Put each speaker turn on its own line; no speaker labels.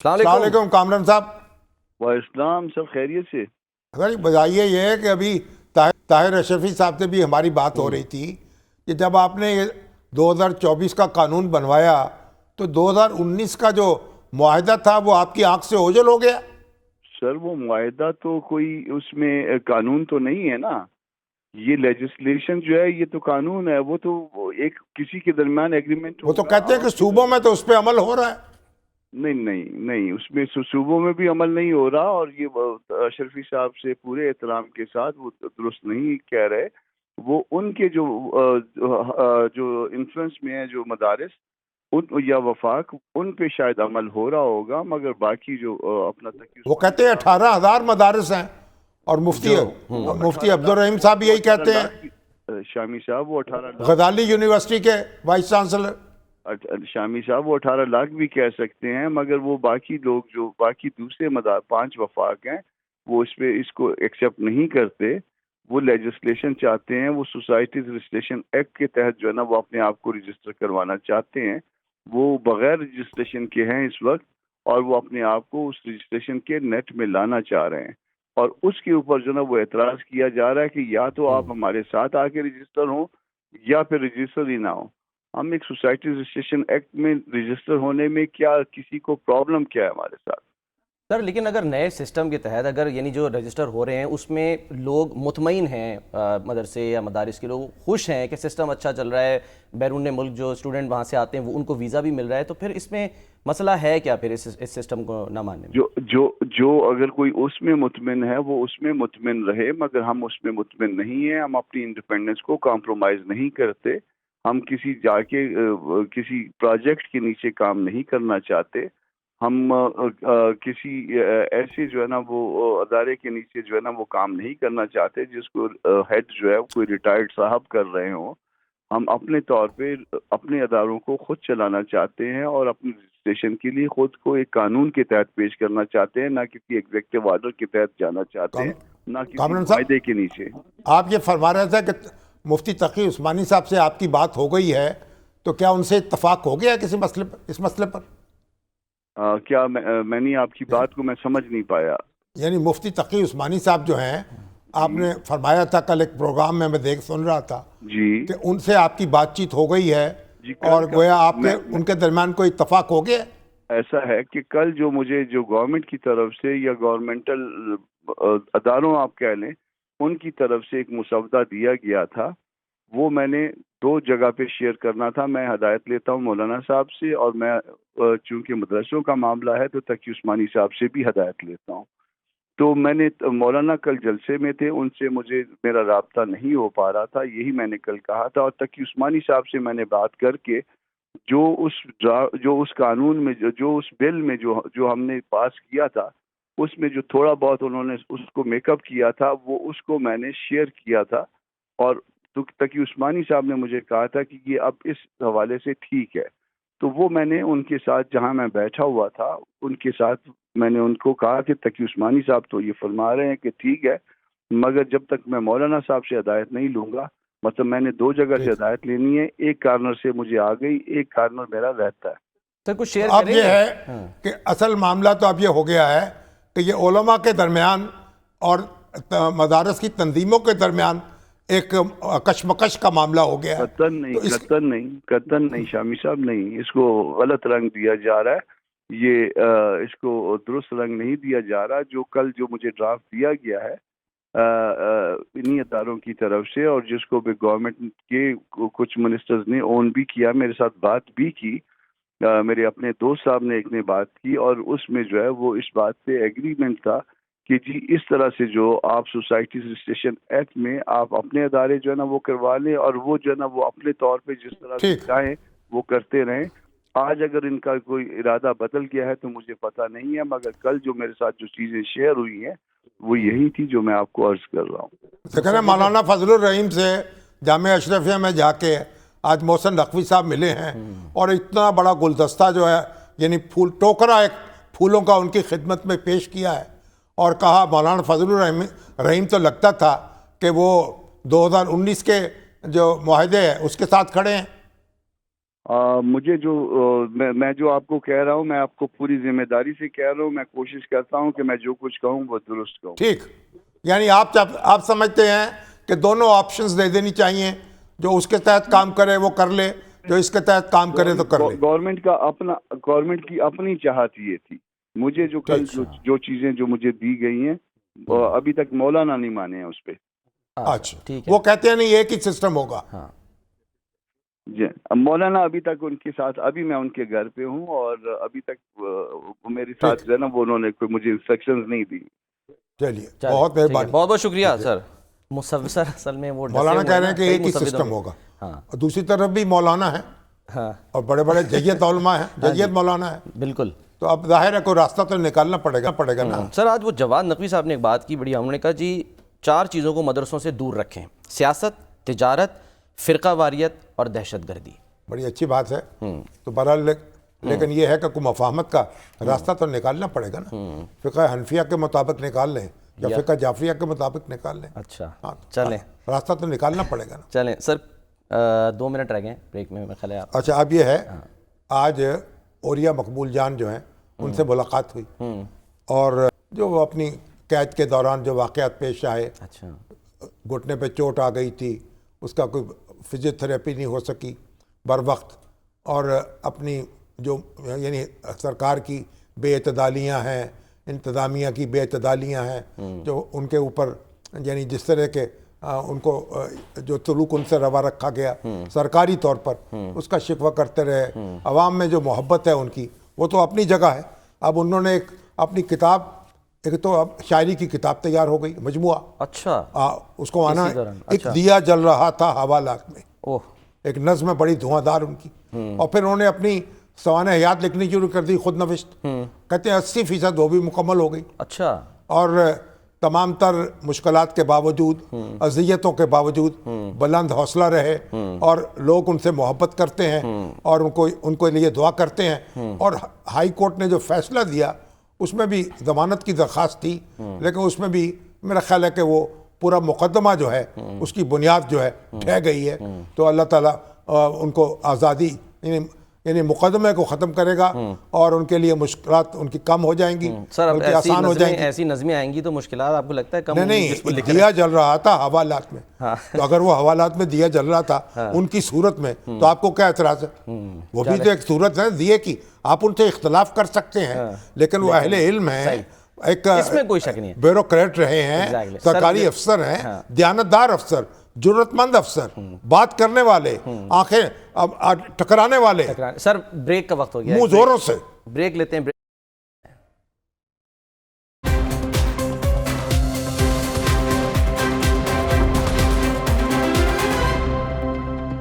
السلام علیکم کامران صاحب۔
وعلیکم سب خیریت سے؟
اگر بتائیے یہ ہے کہ ابھی طاہر اشرفی صاحب سے بھی ہماری بات ہو رہی تھی کہ جب آپ نے 2024 کا قانون بنوایا تو 2019 کا جو معاہدہ تھا وہ آپ کی آنکھ سے اوجھل ہو گیا۔
سر وہ معاہدہ تو کوئی اس میں قانون تو نہیں ہے نا، یہ لیجسلیشن جو ہے یہ تو قانون ہے، وہ تو ایک کسی کے درمیان ایگریمنٹ
وہ تو کہتے ہیں کہ صوبوں میں تو اس پہ عمل ہو رہا ہے۔
نہیں اس میں صوبوں میں بھی عمل نہیں ہو رہا، اور یہ اشرفی صاحب سے پورے احترام کے ساتھ وہ درست نہیں کہہ رہے۔ وہ ان کے جو انفلوئنس میں ہیں جو مدارس یا وفاق، ان پہ شاید عمل ہو رہا ہوگا، مگر باقی جو اپنا
وہ کہتے ہیں 18,000 مدارس ہیں، اور مفتی عبدالرحیم صاحب یہی کہتے ہیں،
شامی صاحب وہ 18
غزالی یونیورسٹی کے وائس چانسلر۔
شامی صاحب وہ 18 لاکھ بھی کہہ سکتے ہیں، مگر وہ باقی لوگ جو باقی دوسرے 5 وفاق ہیں وہ اس کو ایکسیپٹ نہیں کرتے۔ وہ لیجسلیشن چاہتے ہیں، وہ سوسائٹیز رجسٹریشن ایکٹ کے تحت جو ہے نا وہ اپنے آپ کو رجسٹر کروانا چاہتے ہیں۔ وہ بغیر رجسٹریشن کے ہیں اس وقت، اور وہ اپنے آپ کو اس رجسٹریشن کے نیٹ میں لانا چاہ رہے ہیں، اور اس کے اوپر جو نا وہ اعتراض کیا جا رہا ہے کہ یا تو آپ ہمارے ساتھ آ کے رجسٹر ہوں یا پھر رجسٹر ہی نہ ہو۔ ہم ایک سوسائٹی رجسٹریشن ایکٹ میں رجسٹر ہونے میں کیا کسی کو پرابلم کیا ہے ہمارے ساتھ؟
سر لیکن اگر نئے سسٹم کے تحت اگر یعنی جو رجسٹر ہو رہے ہیں اس میں لوگ مطمئن ہیں، مدرسے یا مدارس کے لوگ خوش ہیں کہ سسٹم اچھا چل رہا ہے، بیرون ملک جو اسٹوڈنٹ وہاں سے آتے ہیں وہ ان کو ویزا بھی مل رہا ہے، تو پھر اس میں مسئلہ ہے کیا پھر اس سسٹم کو نہ ماننے میں؟
جو اگر کوئی اس میں مطمئن ہے وہ اس میں مطمئن رہے، مگر ہم اس میں مطمئن نہیں ہیں۔ ہم اپنی انڈیپینڈنس کو کمپرومائز نہیں کرتے، ہم کسی جا کے کسی پروجیکٹ کے نیچے کام نہیں کرنا چاہتے، ہم کسی ایسے جو ہے نا وہ ادارے کے نیچے جو ہے نا وہ کام نہیں کرنا چاہتے جس کو ہیڈ جو ہے کوئی ریٹائرڈ صاحب کر رہے ہوں۔ ہم اپنے طور پہ اپنے اداروں کو خود چلانا چاہتے ہیں، اور اپنی رجسٹریشن کے لیے خود کو ایک قانون کے تحت پیش کرنا چاہتے ہیں، نہ کسی ایگزیکٹو آرڈر کے تحت جانا چاہتے ہیں، نہ کسی معاہدے کے نیچے۔
آپ یہ فرما رہے تھے کہ مفتی تقی عثمانی صاحب سے آپ کی بات ہو گئی ہے، تو کیا ان سے اتفاق ہو گیا کسی مسئلے پر، اس مسئلے پر؟
کیا میں نے آپ کی بات کو میں سمجھ نہیں پایا۔
یعنی مفتی تقی عثمانی صاحب جو ہیں، آپ نے فرمایا تھا کل ایک پروگرام میں سن رہا تھا
جی
کہ ان سے آپ کی بات چیت ہو گئی ہے، اور گویا آپ کے ان کے درمیان کوئی اتفاق ہو گیا؟
ایسا ہے کہ کل جو مجھے جو گورنمنٹ کی طرف سے یا گورنمنٹل اداروں آپ کہہ لیں ان کی طرف سے ایک مسودہ دیا گیا تھا، وہ میں نے 2 جگہ پہ شیئر کرنا تھا۔ میں ہدایت لیتا ہوں مولانا صاحب سے، اور میں چونکہ مدرسوں کا معاملہ ہے تو تقی عثمانی صاحب سے بھی ہدایت لیتا ہوں۔ تو میں نے مولانا کل جلسے میں تھے، ان سے میرا رابطہ نہیں ہو پا رہا تھا، یہی میں نے کل کہا تھا، اور تقی عثمانی صاحب سے میں نے بات کر کے جو اس قانون میں جو اس بل میں جو ہم نے پاس کیا تھا، اس میں جو تھوڑا بہت انہوں نے اس کو میک اپ کیا تھا، وہ اس کو میں نے شیئر کیا تھا، اور تقی عثمانی صاحب نے مجھے کہا تھا کہ یہ اب اس حوالے سے ٹھیک ہے۔ تو وہ میں نے ان کے ساتھ جہاں میں بیٹھا ہوا تھا ان کے ساتھ میں نے ان کو کہا کہ تقی عثمانی صاحب تو یہ فرما رہے ہیں کہ ٹھیک ہے، مگر جب تک میں مولانا صاحب سے ہدایت نہیں لوں گا، مطلب میں نے 2 جگہ سے ہدایت لینی ہے، ایک کارنر سے مجھے آ گئی، ایک کارنر میرا رہتا ہے۔
سر کچھ شیئر
اب یہ ہے کہ اصل معاملہ تو اب یہ ہو گیا ہے کہ یہ علماء کے درمیان اور مدارس کی تنظیموں کے درمیان ایک کشمکش کا معاملہ ہو گیا ہے۔
قطعاً نہیں شامی صاحب، نہیں، اس کو غلط رنگ دیا جا رہا ہے، یہ اس کو درست رنگ نہیں دیا جا رہا۔ جو مجھے ڈرافٹ دیا گیا ہے انہی اداروں کی طرف سے، اور جس کو بھی گورنمنٹ کے کچھ منسٹرز نے اون بھی کیا، میرے ساتھ بات بھی کی، میرے اپنے دوست صاحب نے ایک نے بات کی، اور اس میں جو ہے وہ اس بات سے ایگریمنٹ تھا کہ جی اس طرح سے جو آپ سوسائٹیز رجسٹریشن ایکٹ میں آپ اپنے ادارے جو ہے نا وہ کروا لیں، اور وہ جو ہے نا وہ اپنے طور پہ جس طرح سے چاہیں وہ کرتے رہیں۔ آج اگر ان کا کوئی ارادہ بدل گیا ہے تو مجھے پتہ نہیں ہے، مگر کل جو میرے ساتھ جو چیزیں شیئر ہوئی ہیں وہ یہی تھی جو میں آپ کو عرض کر رہا ہوں۔
مولانا فضل الرحیم سے جامعہ اشرفیہ میں جا کے آج محسن نقوی صاحب ملے ہیں، اور اتنا بڑا گلدستہ جو ہے یعنی ٹوکرا ایک پھولوں کا ان کی خدمت میں پیش کیا ہے، اور کہا مولانا فضل الرحیم تو لگتا تھا کہ وہ 2019 کے جو معاہدے ہیں اس کے ساتھ کھڑے ہیں۔
مجھے جو میں جو آپ کو کہہ رہا ہوں، میں آپ کو پوری ذمہ داری سے کہہ رہا ہوں، میں کوشش کرتا ہوں کہ میں جو کچھ کہوں وہ درست کہوں.
ٹھیک، یعنی آپ سمجھتے ہیں کہ دونوں آپشنز دے دینی چاہیے، جو اس کے تحت کام کرے وہ کر لے، جو اس کے تحت کام کرے تو کر لے.
گورنمنٹ کی اپنی چاہت یہ تھی. مجھے جو کل جو چیزیں جو مجھے دی گئی ہیں ابھی تک مولانا نہیں مانے ہیں اس پہ.
اچھا، وہ کہتے ہیں نہیں ایک ہی سسٹم ہوگا.
جی، مولانا ابھی تک ان کے ساتھ، ابھی میں ان کے گھر پہ ہوں اور ابھی تک وہ میرے ساتھ جو ہے نا وہ انہوں نے کوئی مجھے انسٹرکشنز نہیں دی.
چلیے، بہت مہربانی.
بہت بہت شکریہ سر. مصور اصل میں وہ
مولانا کہہ رہے ہیں کہ ایک ہی سسٹم ہوگا. اور دوسری طرف بھی مولانا ہے اور بڑے بڑے جیت علماء ہیں، جیت مولانا ہے.
بالکل.
تو اب ظاہر ہے کوئی راستہ تو نکالنا پڑے گا نا.
سر آج وہ جواد نقوی صاحب نے ایک بات کی بڑی، انہوں نے کہا جی 4 چیزوں کو مدرسوں سے دور رکھیں: سیاست، تجارت، فرقہ واریت اور دہشت گردی.
بڑی اچھی بات ہے. تو بہرحال لیکن یہ ہے کہ کوئی مفاہمت کا راستہ تو نکالنا پڑے گا نا. فقہ حنفیہ کے مطابق نکال لیں یا فقہ جعفریہ کے مطابق نکال لیں.
اچھا چلیں،
راستہ تو نکالنا پڑے گا نا.
چلیں سر 2 منٹ رہ گئے بریک میں خیال ہے.
اچھا، اب یہ ہے آج اوریا مقبول جان جو ہیں ان سے ملاقات ہوئی اور جو وہ اپنی قید کے دوران جو واقعات پیش آئے،
اچھا
گھٹنے پہ چوٹ آ گئی تھی، اس کا کوئی فزیوتھراپی نہیں ہو سکی بر وقت، اور اپنی جو یعنی سرکار کی بے اعتدالیاں ہیں، انتظامیہ کی بے اعتدالیاں ہیں جو ان کے اوپر، یعنی جس طرح کے ان کو جو سلوک ان سے روا رکھا گیا سرکاری طور پر، اس کا شکوہ کرتے رہے. عوام میں جو محبت ہے ان کی وہ تو اپنی جگہ ہے. اب انہوں نے ایک اپنی کتاب، ایک تو اب شاعری کی کتاب تیار ہو گئی، مجموعہ.
اچھا،
اس کو آنا ہے ایک دیا جل رہا تھا حوالات میں. ایک نظم ہے بڑی دھواں دار ان کی. اور پھر انہوں نے اپنی سوانح حیات لکھنی شروع کر دی، خود نوشت. کہتے ہیں 80% وہ بھی مکمل ہو گئی.
اچھا. اور
تمام تر مشکلات کے باوجود، اذیتوں کے باوجود بلند حوصلہ رہے اور لوگ ان سے محبت کرتے ہیں اور ان کو لیے دعا کرتے ہیں. اور ہائی کورٹ نے جو فیصلہ دیا اس میں بھی ضمانت کی درخواست تھی، لیکن اس میں بھی میرا خیال ہے کہ وہ پورا مقدمہ جو ہے اس کی بنیاد جو ہے ڈھہ گئی ہے. تو اللہ تعالیٰ ان کو آزادی، یعنی مقدمے کو ختم کرے گا اور ان کے لیے مشکلات ان کی کم ہو جائیں گی، بلکہ آسان ہو جائیں گی.
ایسی نظمیں آئیں گی تو مشکلات آپ کو لگتا ہے کم؟
نہیں، دیا جل رہا تھا حوالات میں، تو اگر وہ حوالات میں دیا جل رہا تھا ان کی صورت میں تو آپ کو کیا اعتراض ہے؟ وہ بھی تو ایک صورت ہے دیے کی. آپ ان سے اختلاف کر سکتے ہیں لیکن وہ اہل علم ہیں، ایک
اس میں کوئی شک نہیں ہے،
بیوروکریٹ رہے ہیں، سرکاری افسر ہیں، دیانتدار افسر، جرت مند افسر، بات کرنے والے، آنکھیں ٹکرانے والے.
سر بریک کا وقت ہو گیا،
منہ زوروں سے
بریک لیتے ہیں.